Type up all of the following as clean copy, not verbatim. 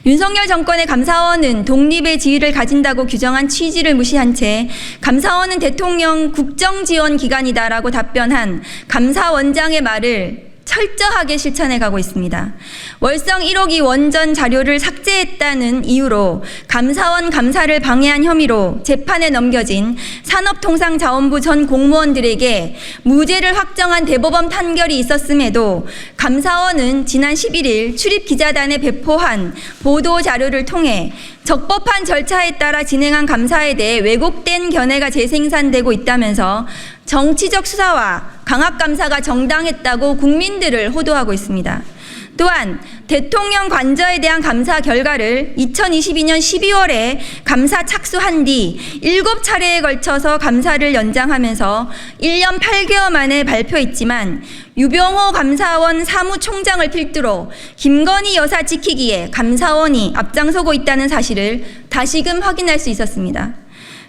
윤석열 정권의 감사원은 독립의 지위를 가진다고 규정한 취지를 무시한 채 감사원은 대통령 국정지원기관이다라고 답변한 감사원장의 말을 철저하게 실천해 가고 있습니다. 월성 1호기 원전 자료를 삭제했다는 이유로 감사원 감사를 방해한 혐의로 재판에 넘겨진 산업통상자원부 전 공무원들에게 무죄를 확정한 대법원 판결이 있었음에도 감사원은 지난 11일 출입기자단에 배포한 보도자료를 통해 적법한 절차에 따라 진행한 감사에 대해 왜곡된 견해가 재생산되고 있다면서 정치적 수사와 강압감사가 정당했다고 국민들을 호도하고 있습니다. 또한 대통령 관저에 대한 감사 결과를 2022년 12월에 감사 착수한 뒤 7차례에 걸쳐서 감사를 연장하면서 1년 8개월 만에 발표했지만 유병호 감사원 사무총장을 필두로 김건희 여사 지키기에 감사원이 앞장서고 있다는 사실을 다시금 확인할 수 있었습니다.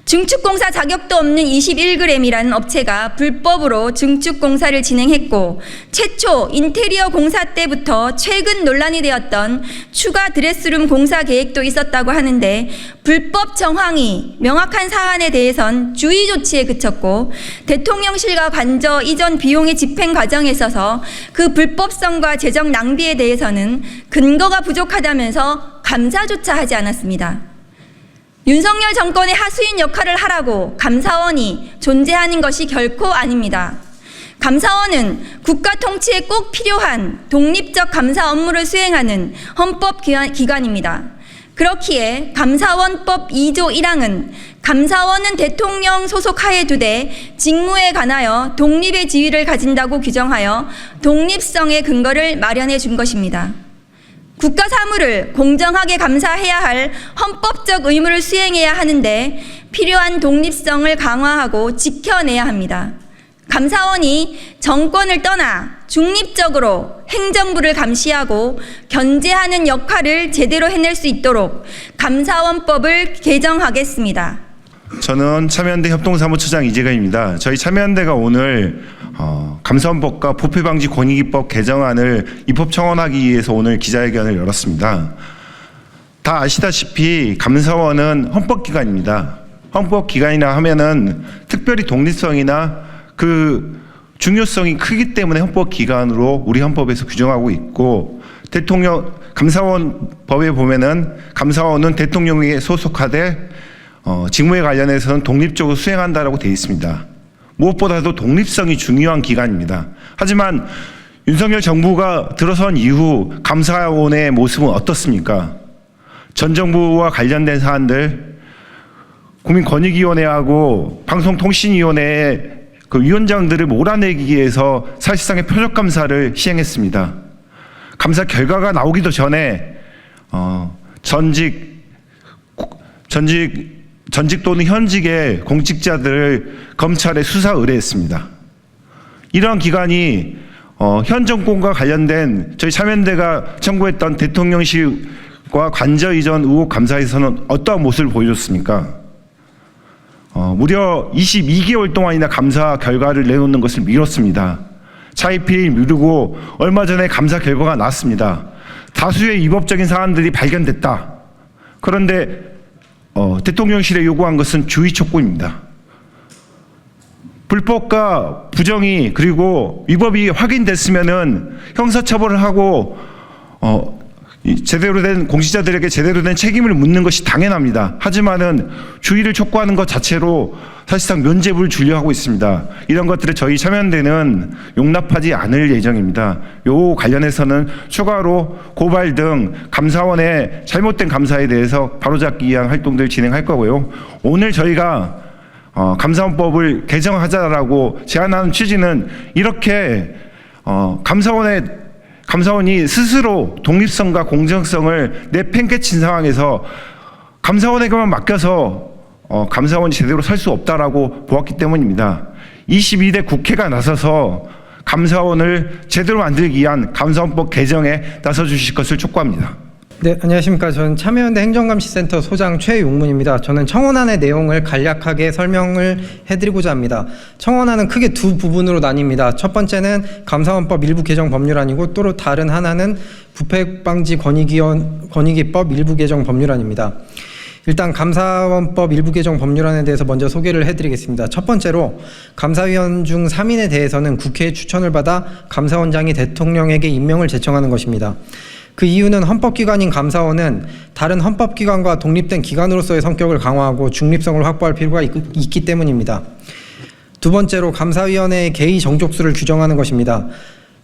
증축공사 자격도 없는 21g이라는 업체가 불법으로 증축공사를 진행했고 최초 인테리어 공사 때부터 최근 논란이 되었던 추가 드레스룸 공사 계획도 있었다고 하는데 불법 정황이 명확한 사안에 대해선 주의 조치에 그쳤고 대통령실과 관저 이전 비용의 집행 과정에 있어서 그 불법성과 재정 낭비에 대해서는 근거가 부족하다면서 감사조차 하지 않았습니다. 윤석열 정권의 하수인 역할을 하라고 감사원이 존재하는 것이 결코 아닙니다. 감사원은 국가 통치에 꼭 필요한 독립적 감사 업무를 수행하는 헌법기관입니다. 그렇기에 감사원법 2조 1항은 감사원은 대통령 소속하에 두되 직무에 관하여 독립의 지위를 가진다고 규정하여 독립성의 근거를 마련해 준 것입니다. 국가 사무를 공정하게 감사해야 할 헌법적 의무를 수행해야 하는데 필요한 독립성을 강화하고 지켜내야 합니다. 감사원이 정권을 떠나 중립적으로 행정부를 감시하고 견제하는 역할을 제대로 해낼 수 있도록 감사원법을 개정하겠습니다. 저는 참여연대 협동사무처장 이재가입니다. 저희 참여연대가 오늘 감사원법과 부패방지 권익위법 개정안을 입법 청원하기 위해서 오늘 기자회견을 열었습니다. 다 아시다시피 감사원은 헌법기관입니다. 헌법기관이라 하면은 특별히 독립성이나 그 중요성이 크기 때문에 헌법기관으로 우리 헌법에서 규정하고 있고 감사원 법에 보면은 감사원은 대통령에게 소속하되 직무에 관련해서는 독립적으로 수행한다라고 되어 있습니다. 무엇보다도 독립성이 중요한 기관입니다. 하지만 윤석열 정부가 들어선 이후 감사원의 모습은 어떻습니까? 전 정부와 관련된 사안들, 국민권익위원회하고 방송통신위원회의 그 위원장들을 몰아내기 위해서 사실상의 표적감사를 시행했습니다. 감사 결과가 나오기도 전에 전직 또는 현직의 공직자들을 검찰에 수사 의뢰했습니다. 이러한 기관이 현 정권과 관련된 저희 참여연대가 청구했던 대통령실과 관저 이전 의혹 감사에서는 어떠한 모습을 보여줬습니까? 무려 22개월 동안이나 감사 결과를 내놓는 것을 미뤘습니다. 차이필 미루고 얼마 전에 감사 결과가 나왔습니다. 다수의 위법적인 사안들이 발견됐다. 그런데 대통령실에 요구한 것은 주의 촉구입니다. 불법과 부정이 그리고 위법이 확인됐으면은 형사처벌을 하고 제대로 된 공직자들에게 제대로 된 책임을 묻는 것이 당연합니다. 하지만은 주의를 촉구하는 것 자체로 사실상 면죄부를 주려 하고 있습니다. 이런 것들을 저희 참여연대는 용납하지 않을 예정입니다. 요 관련해서는 추가로 고발 등 감사원의 잘못된 감사에 대해서 바로잡기 위한 활동들을 진행할 거고요. 오늘 저희가 감사원법을 개정하자라고 제안하는 취지는 이렇게 감사원이 스스로 독립성과 공정성을 내팽개친 상황에서 감사원에게만 맡겨서 감사원이 제대로 살 수 없다라고 보았기 때문입니다. 22대 국회가 나서서 감사원을 제대로 만들기 위한 감사원법 개정에 나서 주실 것을 촉구합니다. 네, 안녕하십니까. 저는 참여연대 행정감시센터 소장 최용문입니다. 저는 청원안의 내용을 간략하게 설명을 해드리고자 합니다. 청원안은 크게 두 부분으로 나뉩니다. 첫 번째는 감사원법 일부 개정 법률안이고 또 다른 하나는 부패방지 권익위법 일부 개정 법률안입니다. 일단 감사원법 일부 개정 법률안에 대해서 먼저 소개를 해드리겠습니다. 첫 번째로 감사위원 중 3인에 대해서는 국회의 추천을 받아 감사원장이 대통령에게 임명을 제청하는 것입니다. 그 이유는 헌법기관인 감사원은 다른 헌법기관과 독립된 기관으로서의 성격을 강화하고 중립성을 확보할 필요가 있기 때문입니다. 두 번째로 감사위원회의 개의 정족수를 규정하는 것입니다.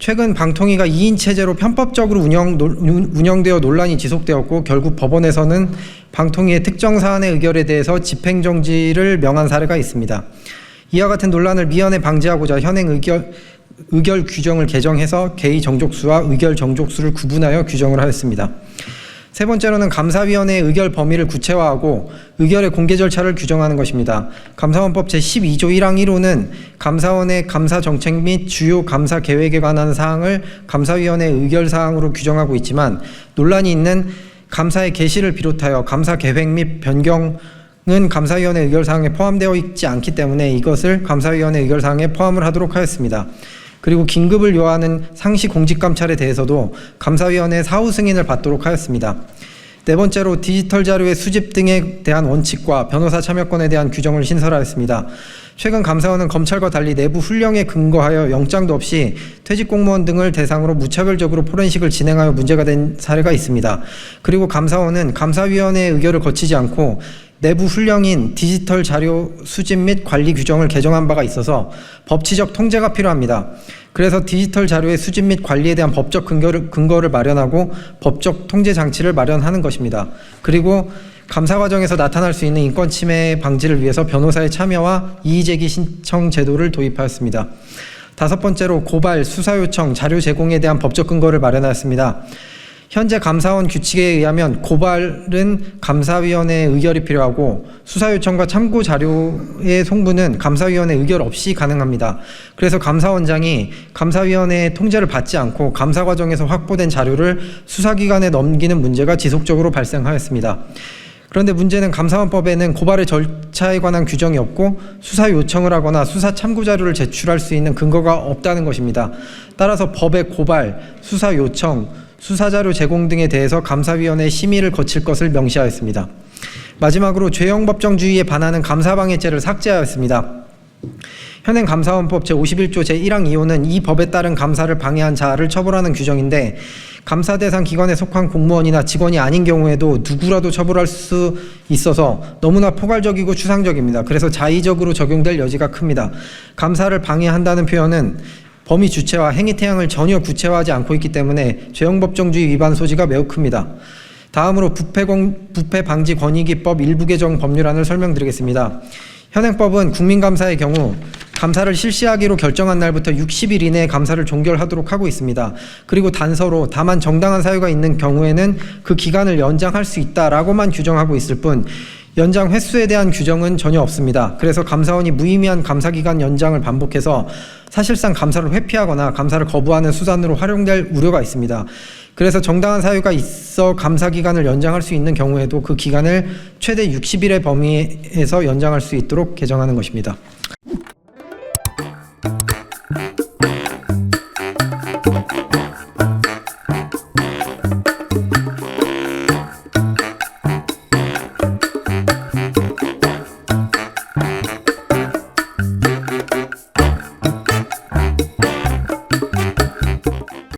최근 방통위가 2인 체제로 편법적으로 운영되어 논란이 지속되었고 결국 법원에서는 방통위의 특정 사안의 의결에 대해서 집행정지를 명한 사례가 있습니다. 이와 같은 논란을 미연에 방지하고자 현행 의결 규정을 개정해서 개의 정족수와 의결 정족수를 구분하여 규정을 하였습니다. 세 번째로는 감사위원회의 의결 범위를 구체화하고 의결의 공개 절차를 규정하는 것입니다. 감사원법 제12조 1항 1호는 감사원의 감사 정책 및 주요 감사 계획에 관한 사항을 감사위원회 의결 사항으로 규정하고 있지만 논란이 있는 감사의 개시를 비롯하여 감사 계획 및 변경은 감사위원회 의결 사항에 포함되어 있지 않기 때문에 이것을 감사위원회 의결 사항에 포함을 하도록 하였습니다. 그리고 긴급을 요하는 상시 공직감찰에 대해서도 감사위원회 사후 승인을 받도록 하였습니다. 네 번째로 디지털 자료의 수집 등에 대한 원칙과 변호사 참여권에 대한 규정을 신설하였습니다. 최근 감사원은 검찰과 달리 내부 훈령에 근거하여 영장도 없이 퇴직 공무원 등을 대상으로 무차별적으로 포렌식을 진행하여 문제가 된 사례가 있습니다. 그리고 감사원은 감사위원회의 의결을 거치지 않고 내부 훈령인 디지털 자료 수집 및 관리 규정을 개정한 바가 있어서 법치적 통제가 필요합니다. 그래서 디지털 자료의 수집 및 관리에 대한 법적 근거를 마련하고 법적 통제 장치를 마련하는 것입니다. 그리고 감사 과정에서 나타날 수 있는 인권 침해 방지를 위해서 변호사의 참여와 이의제기 신청 제도를 도입하였습니다. 다섯 번째로 고발, 수사 요청, 자료 제공에 대한 법적 근거를 마련하였습니다. 현재 감사원 규칙에 의하면 고발은 감사위원회의 의결이 필요하고 수사 요청과 참고 자료의 송부는 감사위원회 의결 없이 가능합니다. 그래서 감사원장이 감사위원회의 통제를 받지 않고 감사 과정에서 확보된 자료를 수사기관에 넘기는 문제가 지속적으로 발생하였습니다. 그런데 문제는 감사원법에는 고발의 절차에 관한 규정이 없고 수사 요청을 하거나 수사 참고 자료를 제출할 수 있는 근거가 없다는 것입니다. 따라서 법의 고발, 수사 요청, 수사자료 제공 등에 대해서 감사위원회 심의를 거칠 것을 명시하였습니다. 마지막으로 죄형법정주의에 반하는 감사방해죄를 삭제하였습니다. 현행 감사원법 제51조 제1항 2호는 이 법에 따른 감사를 방해한 자를 처벌하는 규정인데 감사 대상 기관에 속한 공무원이나 직원이 아닌 경우에도 누구라도 처벌할 수 있어서 너무나 포괄적이고 추상적입니다. 그래서 자의적으로 적용될 여지가 큽니다. 감사를 방해한다는 표현은 범위 주체와 행위 태양을 전혀 구체화하지 않고 있기 때문에 죄형법정주의 위반 소지가 매우 큽니다. 다음으로 부패방지권익위법 일부 개정 법률안을 설명드리겠습니다. 현행법은 국민감사의 경우 감사를 실시하기로 결정한 날부터 60일 이내에 감사를 종결하도록 하고 있습니다. 그리고 단서로 다만 정당한 사유가 있는 경우에는 그 기간을 연장할 수 있다라고만 규정하고 있을 뿐 연장 횟수에 대한 규정은 전혀 없습니다. 그래서 감사원이 무의미한 감사기간 연장을 반복해서 사실상 감사를 회피하거나 감사를 거부하는 수단으로 활용될 우려가 있습니다. 그래서 정당한 사유가 있어 감사기간을 연장할 수 있는 경우에도 그 기간을 최대 60일의 범위에서 연장할 수 있도록 개정하는 것입니다.